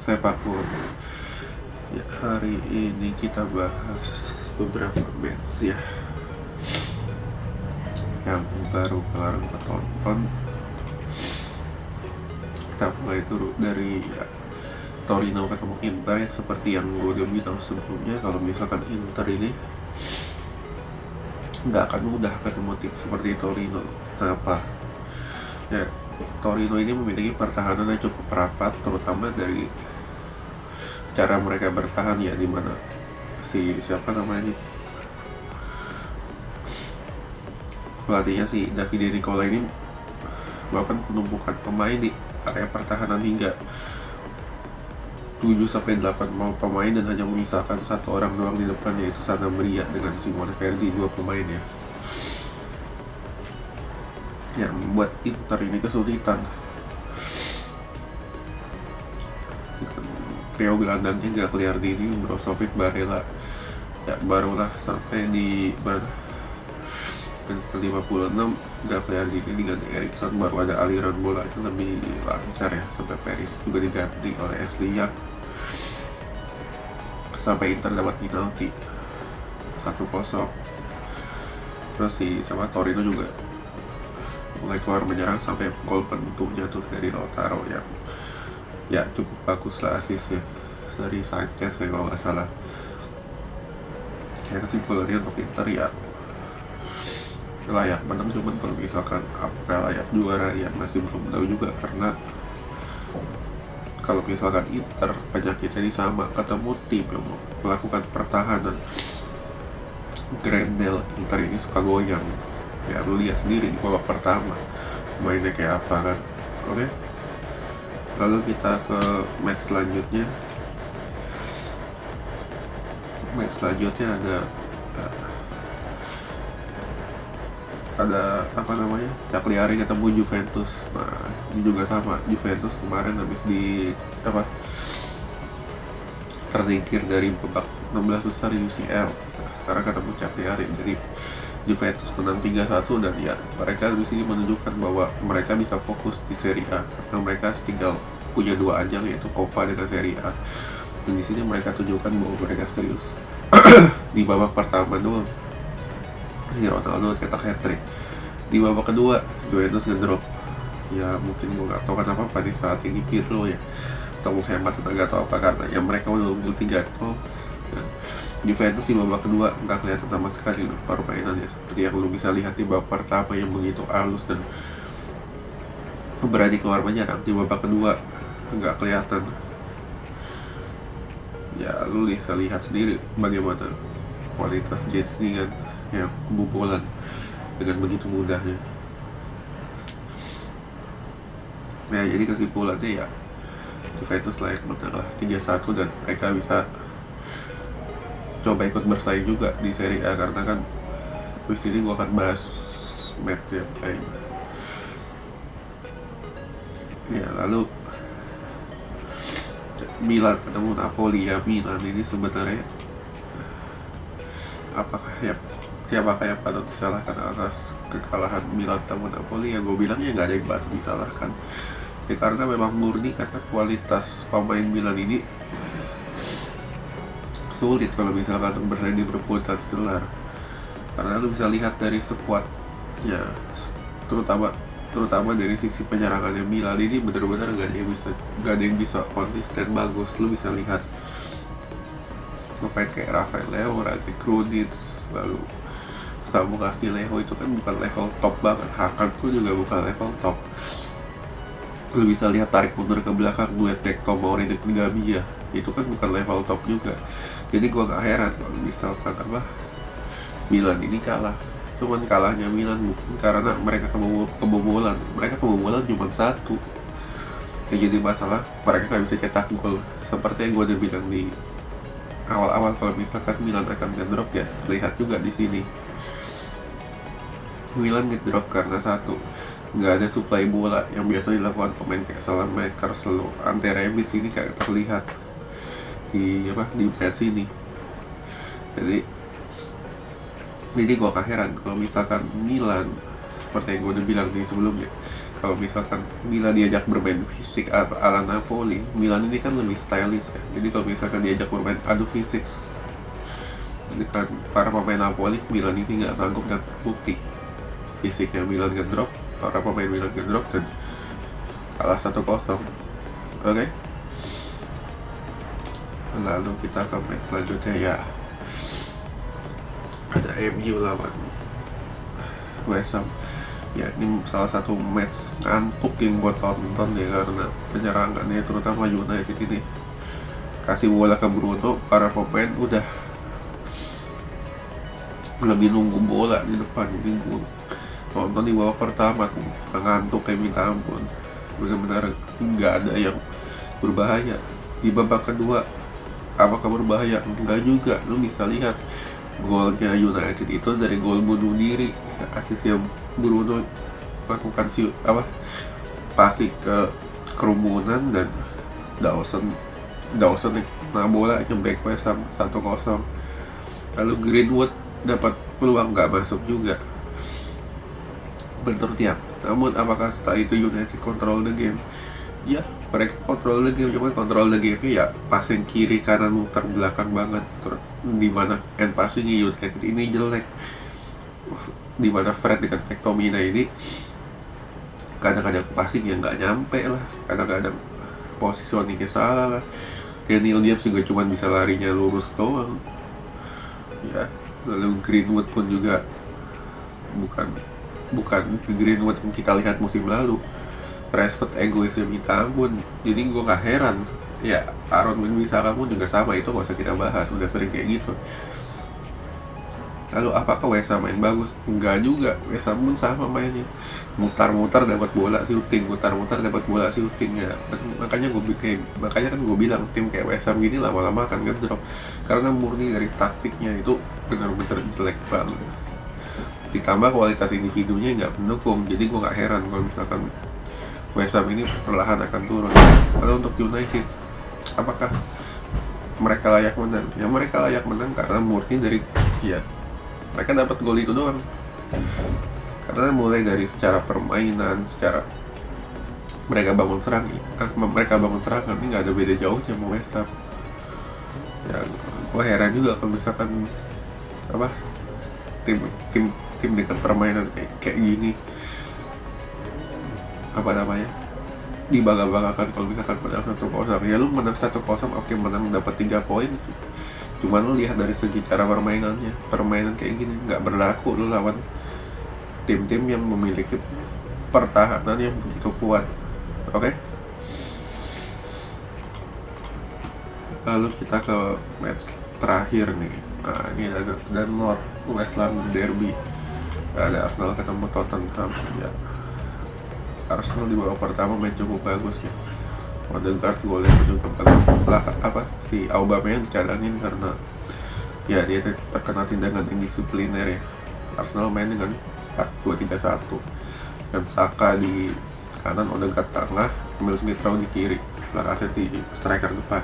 sepak bola. Ya, hari ini kita bahas beberapa match ya yang baru kelar gue tonton. Kita mulai dulu dari Torino ketemu Inter ya, seperti yang gue udah bilang sebelumnya, kalau misalkan Inter ini nggak akan mudah ketemu tim seperti Torino. Kenapa? Ya, Torino ini memiliki pertahanan yang cukup rapat, terutama dari cara mereka bertahan ya, dimana siapa namanya nih, pelatihnya si Davide Nicola ini bahkan penumpukan pemain di area pertahanan hingga 7-8 pemain dan hanya menyisakan satu orang doang di depan, yaitu Sanabria dengan Simone Verdi, dua pemain ya, yang membuat Inter ini kesulitan. Trio gelandangnya Gagliardini, Brozovic, Barella ya barulah sampai di mana ke-56 Gagliardini diganti Erikson, baru ada aliran bola itu lebih lancar ya, sampai Peris juga diganti oleh Ashley Young, sampai Inter dapat penalti 1-0. Terus sama Torino juga mulai keluar menyerang sampai gol penentunya tuh dari Lautaro yang ya cukup bagus lah asisnya dari Sanchez ya kalau nggak salah. Ya, kesimpulannya untuk Inter ya layak menang, cuman kalau misalkan apakah layak juara ya masih belum tahu juga, karena kalau misalkan Inter penyakitnya ini sama, ketemu tim yang melakukan pertahanan Grendel, Inter ini suka goyang ya, lu lihat sendiri di babak pertama mainnya kayak apa kan. Oke, lalu kita ke match selanjutnya. Ada apa namanya, Cagliari ketemu Juventus. Nah, ini juga sama, Juventus kemarin habis tersingkir dari babak 16 besar di UCL. Nah, sekarang ketemu Cagliari, jadi Juventus menang 3-1, dan ya mereka di sini menunjukkan bahwa mereka bisa fokus di Serie A karena mereka tinggal punya dua ajang, yaitu Coppa dengan Serie A. Dan di sini mereka tunjukkan bahwa mereka serius. Di babak pertama doang si Ronaldo cetak hat-trick. Di babak kedua Juventus ngedrop. Ya mungkin gue gak tau kenapa pada saat ini Pirlo ya, atau hemat tenaga atau apa, karena ya mereka udah unggul 3-0. Juventus di babak kedua nggak kelihatan sama sekali loh permainannya, seperti yang lu bisa lihat di babak pertama yang begitu halus dan berani keluar menyerang. Di babak kedua nggak kelihatan. Ya lu bisa lihat sendiri bagaimana kualitas Jets ini kan, yang kebobolan dengan begitu mudahnya. Nah, jadi kesimpulannya ya Juventus layak menang lah 3-1, dan mereka bisa coba ikut bersaing juga di Serie A, karena kan di sini gua akan bahas match yang lain. Ya, lalu Milan ketemu Napoli. Ya, Milan ini sebenarnya siapakah yang patut disalahkan atas kekalahan Milan ketemu Napoli? Ya gue bilang ya nggak ada yang patut disalahkan ya, karena memang murni karena kualitas pemain Milan ini sulit kalau misalkan bersaing di perebutan gelar, karena lu bisa lihat dari skuad ya, terutama dari sisi penyerangannya Milan ini benar-benar gak ada yang bisa konsisten bagus. Lu bisa lihat pemain kayak Rafael Leao, Radek Krunic, lalu Samu Castillejo itu kan bukan level top banget. Hakan tuh juga bukan level top. Lu bisa lihat tarik mundur ke belakang duet Pecto Mauri dan Gabia, itu kan bukan level top juga. Jadi gua gak heran kalau misalkan Milan ini kalah. Cuman kalahnya Milan bukan karena mereka kebobolan. Mereka kebobolan cuma satu. Yang jadi masalah mereka gak bisa cetak gol. Seperti yang gue udah bilang di awal-awal, kalau misalkan Milan akan ngedrop ya terlihat juga di sini. Milan ngedrop karena satu, nggak ada suplai bola yang biasa dilakukan pemain kayak Salamaker, selalu Ante Rebic ini kayak terlihat di match ini. Jadi gue gak heran kalau misalkan Milan, seperti yang gue udah bilang di sebelumnya, kalau misalkan Milan diajak bermain fisik ala Napoli, Milan ini kan lebih stylish kan. Jadi kalau misalkan diajak bermain adu fisik dengan para pemain Napoli, Milan ini nggak sanggup, dan bukti fisiknya Milan ngedrop, para pemain Milan ngedrop, dan kalah 1-0. Oke. Lalu kita ke match selanjutnya, ya ada MU lawan West Ham. Ya, ini salah satu match ngantuk yang gue tonton ya, karena penyerangannya terutama United ini kasih bola ke Bruno, para pemain udah lebih nunggu bola di depan. Ini gue nonton di babak pertama tuh ngantuk kayak minta ampun, benar-benar nggak ada yang berbahaya. Di babak kedua apakah berbahaya? Enggak juga. Lu bisa lihat golnya United itu dari gol bunuh diri, asisnya Bruno lakukan pasti ke kerumunan, dan Dawson nah bola nyembek West Ham 1-0. Lalu Greenwood dapat peluang, nggak masuk juga, bentur tiap. Namun apakah setelah itu United control the game? Ya, mereka control the game, cuma control the game ya passing kiri kanan muter belakang banget, dimana end passingnya United ini jelek, dimana Fred dengan McTominay ini kadang-kadang passing yang nggak nyampe lah, kadang-kadang positioningnya salah lah. Daniel James juga cuma bisa larinya lurus doang ya. Lalu Greenwood pun juga bukan Greenwood yang kita lihat musim lalu. Rashford egoisnya minta ampun, jadi gue nggak heran ya. Aaron Wan-Bissaka pun juga sama, itu gak usah kita bahas, udah sering kayak gitu. Lalu apakah West Ham main bagus? Enggak juga. West Ham pun sama mainnya, mutar-mutar dapat bola shooting, mutar-mutar dapat bola shooting ya. Makanya kan gue bilang tim kayak West Ham gini lama-lama akan ngedrop, karena murni dari taktiknya itu benar-benar jelek banget. Ditambah kualitas individunya nggak mendukung, jadi gue nggak heran kalau misalkan West Ham ini perlahan akan turun. Lalu untuk United, apakah mereka layak menang? Ya mereka layak menang karena murni dari mereka dapat gol itu doang. Karena mulai dari secara permainan, secara mereka bangun serangan ini nggak ada beda jauhnya sama West Ham. Ya, gue heran juga kalau misalkan tim dengan permainan kayak gini dibangga-banggakan kalau misalkan menang 1-0. Ya lu menang 1-0, oke, menang dapat 3 poin. Cuman lu lihat dari segi cara permainan kayak gini nggak berlaku lu lawan tim-tim yang memiliki pertahanan yang begitu kuat. Oke? Lalu kita ke match terakhir nih. Nah, ini ada North West London Derby. Ada Arsenal ketemu Tottenham ya. Arsenal di babak pertama main cukup bagus ya. Odegaard golnya juga bagus. Si Aubameyang dicadangin karena ya dia terkena tindakan indisipliner ya. Arsenal main dengan 4-2-3-1 dan Saka di kanan, Odegaard tengah, Emil Smith-Rowe di kiri, Lacazette di striker depan.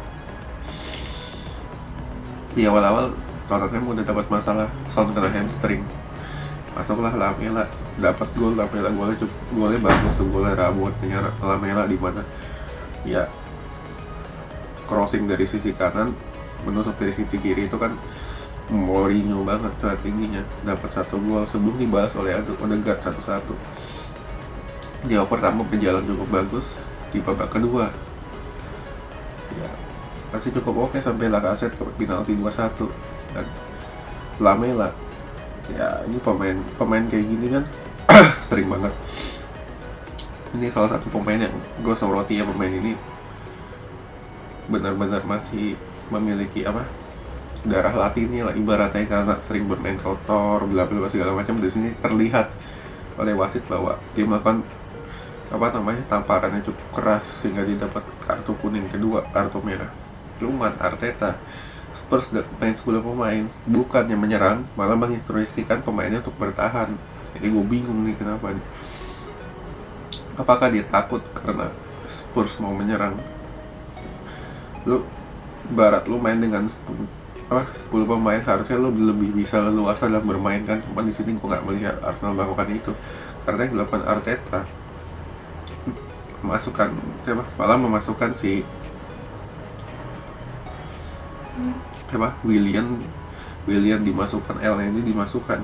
Di awal-awal Tottenham udah dapat masalah, Son kena hamstring. Masuklah Lamela, dapat gol. Lamela golnya bagus tuh, golnya rabot Lamela di mana ya crossing dari sisi kanan menusuk dari sisi kiri, itu kan Mourinho banget strateginya. Dapat 1 gol sebelum dibalas oleh Odegaard 1-1. Di babak pertama berjalan cukup bagus, di babak kedua ya masih cukup oke sampai Lacazette ke penalti 2-1. Dan Lamela ya, ini pemain kayak gini kan sering banget. Ini salah satu pemain yang gue soroti ya, pemain ini benar-benar masih memiliki darah Latinnya lah ibaratnya, karena sering bermain kotor, bla bla segala macam. Di sini terlihat oleh wasit bahwa dia melakukan tamparannya cukup keras sehingga dia dapat kartu kuning kedua, kartu merah. Cuman Arteta Spurs main 10 pemain, bukannya menyerang, malah menginstruksikan pemainnya untuk bertahan. Jadi gue bingung nih kenapa nih. Apakah dia takut karena Spurs mau menyerang? Lu main dengan 10 pemain, harusnya lu lebih bisa leluasa dalam bermain kan. Cuma di sini gue nggak melihat Arsenal melakukan itu, karena yang dilakukan Arteta memasukkan malah memasukkan si Willian dimasukkan, L ini dimasukkan.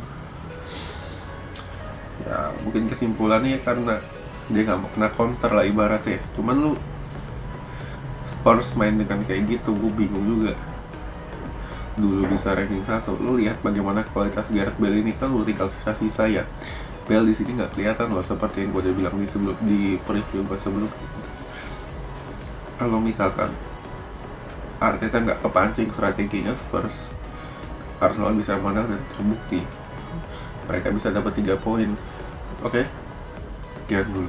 Ya mungkin kesimpulannya karena dia nggak mau kena counter lah ibaratnya. Cuman lu Spurs main dengan kayak gitu, gue bingung juga. Dulu bisa ranking 1, lu lihat bagaimana kualitas Gareth Bale ini, kan lu tinggal sisa-sisa ya. Bale di sini nggak kelihatan loh, seperti yang gue udah bilang di preview gue sebelum. Kalau misalkan Arteta nggak kepancing strateginya Spurs, Arsenal bisa menang dan terbukti mereka bisa dapat 3 poin. Oke, sekian dulu.